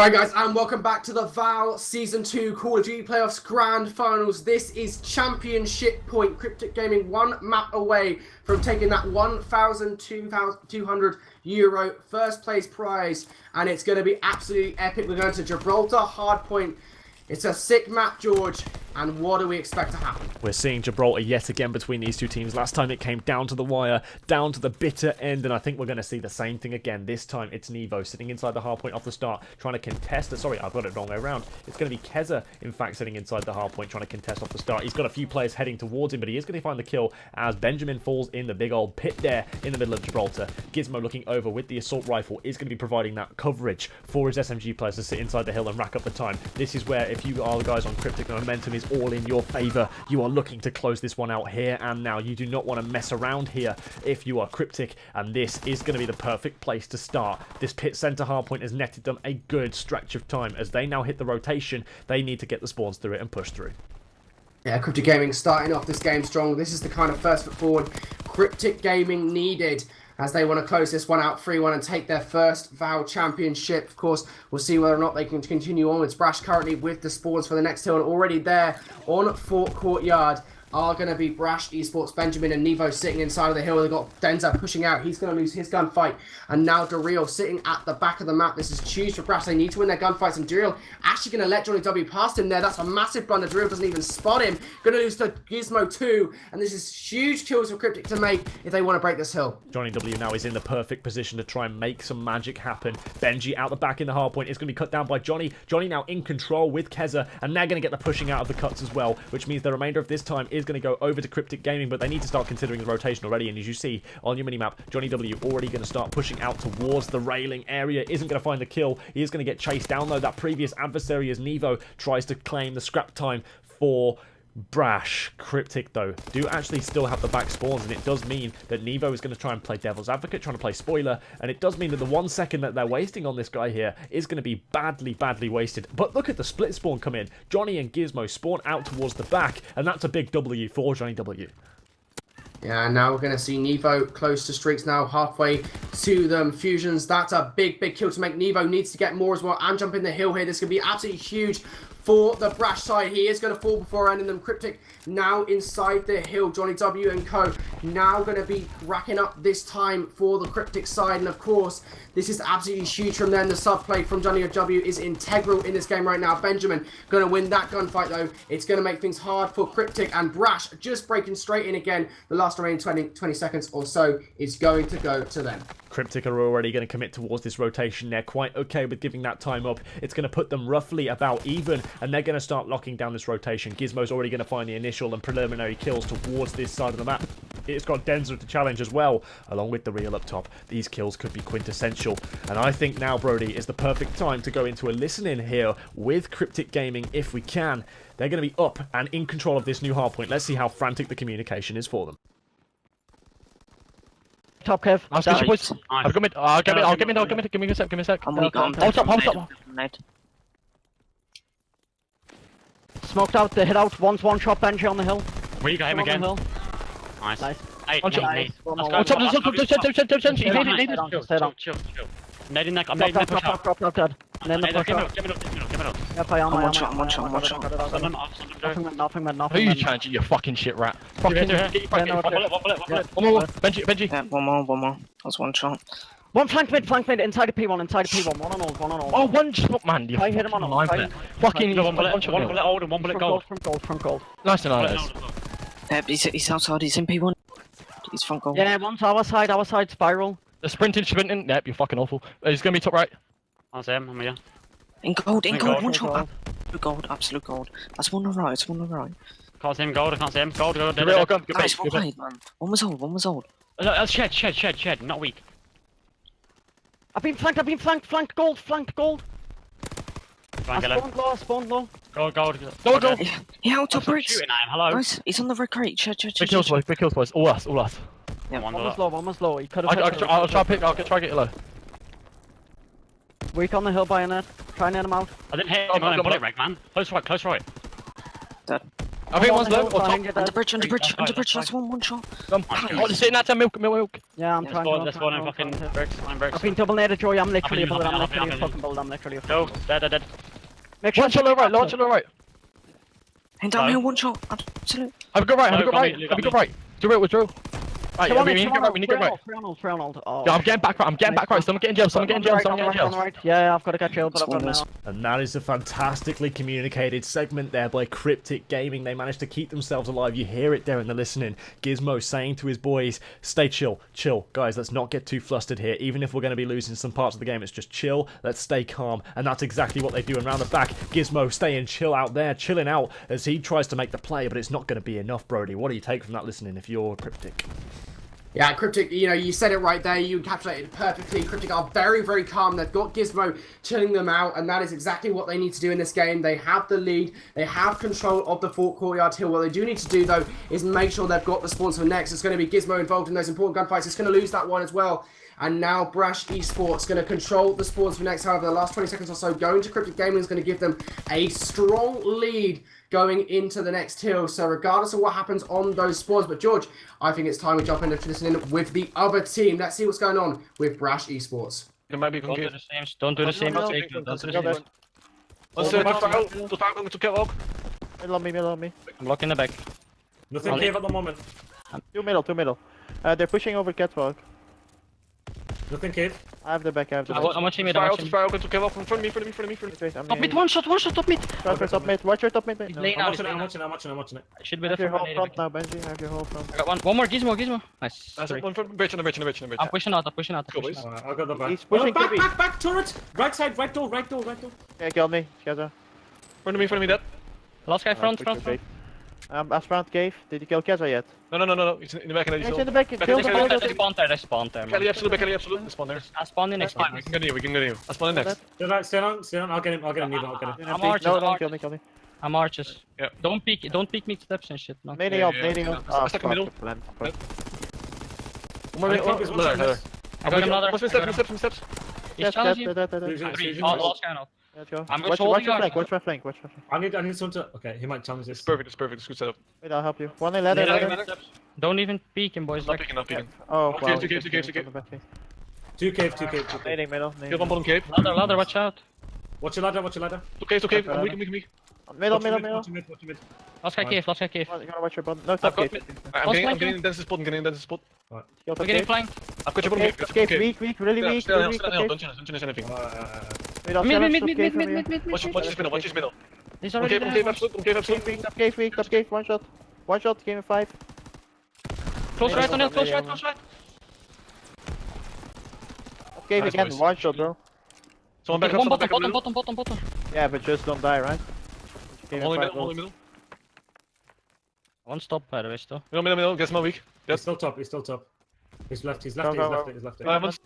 Alright guys, and welcome back to the VAL Season 2 Call of Duty Playoffs Grand Finals. This is Championship Point. Cryptick Gaming one map away from taking that €1,200 first place prize. And it's going to be absolutely epic. We're going to Gibraltar Hardpoint. It's a sick map, George. And what do we expect to happen? We're seeing Gibraltar yet again between these two teams. Last time it came down to the wire, down to the bitter end, and I think we're going to see the same thing again. This time it's Nevo sitting inside the hard point off the start, trying to contest. Sorry, I've got it wrong way around. It's going to be Keza, in fact, sitting inside the hard point, trying to contest off the start. He's got a few players heading towards him, but he is going to find the kill as Benjamin falls in the big old pit there in the middle of Gibraltar. Gizmo looking over with the assault rifle is going to be providing that coverage for his SMG players to sit inside the hill and rack up the time. This is where, if you are the guys on Cryptick, the momentum is all in your favor. You are looking to close this one out here and now. You do not want to mess around here if you are Cryptick, and this is going to be the perfect place to start. This pit center hardpoint has netted them a good stretch of time. As they now hit the rotation, they need to get the spawns through it and push through. Yeah, Cryptick Gaming starting off this game strong. This is the kind of first foot forward Cryptick Gaming needed, as they want to close this one out 3-1 and take their first VAL championship. Of course, we'll see whether or not they can continue onwards. Brash currently with the spawns for the next hill, and already there on Fort Courtyard are going to be Brash esports, Benjamin and Nevo sitting inside of the hill. They've got Denza pushing out. He's going to lose his gunfight. And now Daryl sitting at the back of the map. This is huge for Brash. They need to win their gunfights. And Daryl actually going to let Johnny W past him there. That's a massive blunder. Daryl doesn't even spot him. Going to lose to Gizmo too. And this is huge kills for Cryptick to make if they want to break this hill. Johnny W now is in the perfect position to try and make some magic happen. Benji out the back in the hard point is going to be cut down by Johnny. Johnny now in control with Keza. And they're going to get the pushing out of the cuts as well, which means the remainder of this time is going to go over to Cryptick Gaming, but they need to start considering the rotation already. And as you see on your minimap, Johnny W already going to start pushing out towards the railing area. Isn't going to find the kill. He is going to get chased down though. That previous adversary as Nevo tries to claim the scrap time for Brash. Cryptick though do actually still have the back spawns, and it does mean that Nevo is going to try and play devil's advocate, trying to play spoiler, and it does mean that the 1 second that they're wasting on this guy here is going to be badly wasted. But look at the split spawn come in. Johnny and Gizmo spawn out towards the back, and that's a big W for Johnny W. Yeah, now we're going to see Nevo close to streaks now, halfway to them. Fusions, that's a big kill to make. Nevo needs to get more as well and jump in the hill here. This is going to be absolutely huge for the Brash side. He is going to fall before ending them. Cryptick now inside the hill. Johnny W and co now going to be racking up this time for the Cryptick side. And of course, this is absolutely huge from them. The sub play from Johnny W is integral in this game right now. Benjamin going to win that gunfight though. It's going to make things hard for Cryptick, and Brash just breaking straight in again. The last remaining 20 seconds or so is going to go to them. Cryptick are already going to commit towards this rotation. They're quite okay with giving that time up. It's going to put them roughly about even, and they're going to start locking down this rotation. Gizmo's already going to find the initial and preliminary kills towards this side of the map. It's got Denza to challenge as well, along with the real up top. These kills could be quintessential, and I think now, Brody, is the perfect time to go into a listen-in here with Cryptick Gaming if we can. They're going to be up and in control of this new hardpoint. Let's see how frantic the communication is for them. Top Kev. I'll switch boys. I'll give me a sec. Hold up. Smoked out, they hit out. One's one shot Benji on the hill. Where you got him again? Nice. Hey, Chill. Nading neck, I'm dead. Give me up. I'm one shot. Nothing. Who are you trying to do, you fucking shit rat? One bullet. Benji. Yeah, one more. That's one shot. One flank mid, inside the P1, One on all. Oh, one shot, man. You I hit him on all. fucking one bullet old and one bullet gold. From gold. Nice and nice. He's outside, he's in P1. He's front goal. Yeah, one's our side, spiral. The sprinting. Yep, you're fucking awful. He's gonna be top right. I'll see him, I'm here. In gold, one shot. Absolute gold. That's one on the right, Can't see him, gold, I can't see him. Gold. Nice, one played, man. One was old. No, that's shed, not weak. I've been flanked, gold. Flank I spawned low. Gold. He held top bricks. Shooting at him, hello. Nice, he's on the red crate. Shed. Big kills, boys. All us. Yeah, One low. He could have. I'll try to get it low. Weak on the hill by a net. Try and net him out. I didn't hit him on a bullet reg, man. Close right. Dead. I think one's low. Or top. On the bridge, on the bridge, on the bridge. That's one shot. Oh, they're sitting at 10 milk. Yeah, I'm trying. Let's go in fucking bricks. I'm bricks. I've been double netted, Joey. I'm literally a bullet. I'm Happy, literally a happy. fucking bullet. I'm literally a Go. fucking Dead. Make sure. Launch on the right, launch on the right. And down here, one shot. Absolute. Have a good right, have a No, good right. got me, Have a good right. Do it, withdraw. Right, Come on, we need to get right, we need to get right. Yeah, I'm getting back right, Someone get in jail, someone get in jail. Yeah, I've got to get jailed, but I've got now. And that is a fantastically communicated segment there by Cryptick Gaming. They managed to keep themselves alive. You hear it there in the listening. Gizmo saying to his boys, stay chill. Guys, let's not get too flustered here. Even if we're going to be losing some parts of the game, it's just chill. Let's stay calm. And that's exactly what they do. And round the back, Gizmo staying chill out there, chilling out as he tries to make the play, but it's not going to be enough, Brody. What do you take from that listening if you're Cryptick? Yeah, Cryptick, you know, you said it right there. You encapsulated it perfectly. Cryptick are very, very calm. They've got Gizmo chilling them out, and that is exactly what they need to do in this game. They have the lead. They have control of the Fort Courtyard Hill. What they do need to do, though, is make sure they've got the spawns for next. It's going to be Gizmo involved in those important gunfights. It's going to lose that one as well. And now Brash esports going to control the spawns for next. However, the last 20 seconds or so going to Cryptick Gaming is going to give them a strong lead going into the next hill. So regardless of what happens on those spawns, but George, I think it's time we jump into listening with the other team. Let's see what's going on with Brash esports. Don't do the same. Don't do the same. Middle on me. I'm blocking the back. Nothing cave at the moment. Two middle. They're pushing over catwalk. Nothing cave. I have the back, I'm watching mid. I'm watching Open to give up in front of me. Wait, I'm top mid. One shot. Top mid. Top mid. Watch your top mid. Lane I'm out. watching it. I should be Have there your for whole front now, Benji. Have your whole front. I got one more. Gizmo. Nice. One front, bridge on the bridge. I'm pushing out. I'll go the back. He's pushing back, turret! Right side, right door. Yeah, kill me. Keza. Front of me, dead. Last guy front. I spawned cave. Did you kill Keza yet? No. He's in the back. He's in the back. Kill the They spawned there. Kelly, absolute. They spawn there. I spawned in next time. We can continue. I spawn in next. Stay on. I'll get him, Nevo. I'm arches. No, don't kill me. I'm arches. Yeah. Don't peek me steps and shit. No. Nading up. Oh, Stuck in the middle. I got another. Steps. He's challenging. Last guy now. I'm Watch my flank. I need someone to. Okay, he might challenge this. It's perfect. It's good setup. Wait, I'll help you. One ladder. Don't even peek him, boys. Not peeking. Oh, wow. Two cave. Two cave. Nading middle. Kill one bottom cave. Ladder, watch out. Watch your ladder. Two cave. Me. Middle. Watch mid. Last guy cave. You gotta watch your button. No, top cave. I'm getting dense spot. We're getting flanked. I've got your bottom cave. Weak. Really weak. Don't change anything. Mid. Watch his middle. He's already there. Top cave. One shot. Game 5. Close right on it. Close right. Top cave again. One shot, bro. One bottom. Yeah, but just don't die, right? Only middle. One stop, by the way, still. Middle. Guess my weak. He's still top. He's left.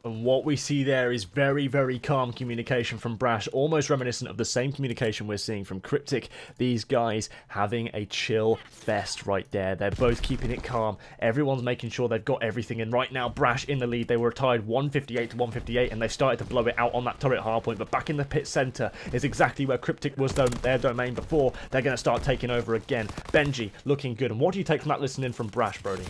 And what we see there is very, very calm communication from Brash, almost reminiscent of the same communication we're seeing from Cryptick. These guys having a chill fest right there. They're both keeping it calm. Everyone's making sure they've got everything. And right now, Brash in the lead. They were tied 158 to 158, and they started to blow it out on that turret hardpoint. But back in the pit center is exactly where Cryptick was their domain before. They're going to start taking over again. Benji looking good. And what do you take from that listening from Brash, Brody?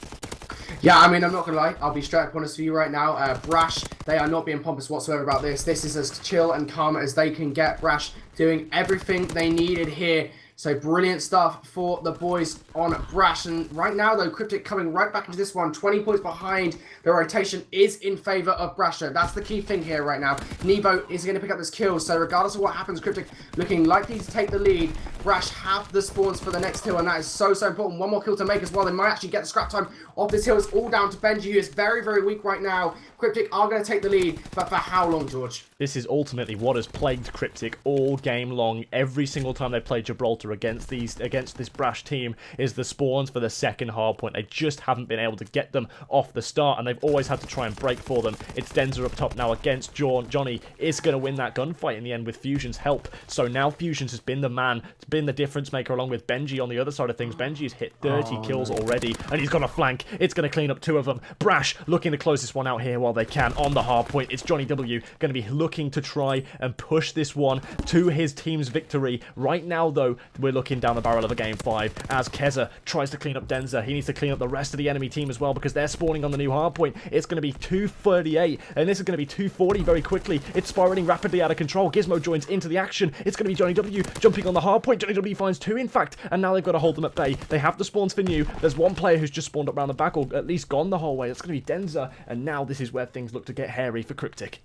Yeah, I mean, I'm not going to lie. I'll be straight up honest with you right now. Brash, they are not being pompous whatsoever about this. This is as chill and calm as they can get. Brash doing everything they needed here. So brilliant stuff for the boys on Brash. And right now, though, Cryptick coming right back into this one. 20 points behind. The rotation is in favor of Brasher. That's the key thing here right now. Nevo is going to pick up this kill. So regardless of what happens, Cryptick looking likely to take the lead. Brash have the spawns for the next hill, and that is so important. One more kill to make as well. They might actually get the scrap time of this hill. It's all down to Benji, who is very, very weak right now. Cryptick are going to take the lead, but for how long, George? This is ultimately what has plagued Cryptick all game long. Every single time they play Gibraltar against this Brash team is the spawns for the second hardpoint. They just haven't been able to get them off the start, and they've always had to try and break for them. It's Denzer up top now against Johnny. Is going to win that gunfight in the end with Fusion's help. So now Fusion's has been the man, been the difference maker along with Benji on the other side of things. Benji's hit 30 kills already, and he's got a flank. It's going to clean up two of them. Brash looking to close this one out here while they can on the hard point. It's Johnny W going to be looking to try and push this one to his team's victory. Right now, though, we're looking down the barrel of a game 5 as Keza tries to clean up Denza. He needs to clean up the rest of the enemy team as well because they're spawning on the new hard point. It's going to be 238 and this is going to be 240 very quickly. It's spiraling rapidly out of control. Gizmo joins into the action. It's going to be Johnny W jumping on the hard point. Johnny W finds 2 in fact, and now they've got to hold them at bay. They have the spawns for new. There's one player who's just spawned up around the back or at least gone the whole way. That's going to be Denza, and now this is where things look to get hairy for Cryptick.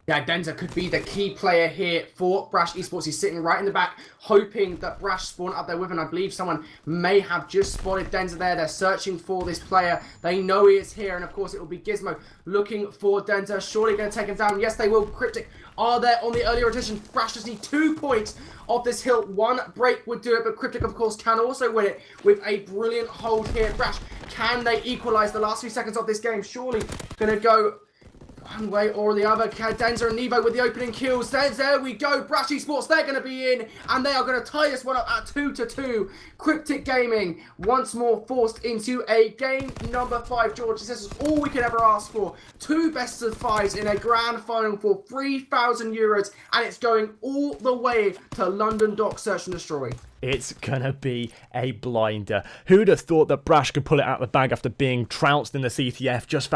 Yeah, Denza could be the key player here for Brash esports. He's sitting right in the back, hoping that Brash spawn up there with him. I believe someone may have just spotted Denza there. They're searching for this player. They know he is here, and of course it will be Gizmo looking for Denza. Surely going to take him down. Yes, they will. Cryptick are there on the earlier addition. Brash just need 2 points off this hill. 1 break would do it, but Cryptick, of course, can also win it with a brilliant hold here. Brash, can they equalize the last few seconds of this game? Surely going to go one way or the other. Denza and Nevo with the opening kills. There we go. Brash esports, they're going to be in, and they are going to tie this one up at 2-2. Cryptick Gaming once more forced into a game number 5. George, this is all we could ever ask for. 2 best of 5s in a grand final for €3,000, and it's going all the way to London Dock Search and Destroy. It's gonna be a blinder. Who'd have thought that Brash could pull it out of the bag after being trounced in the CTF, just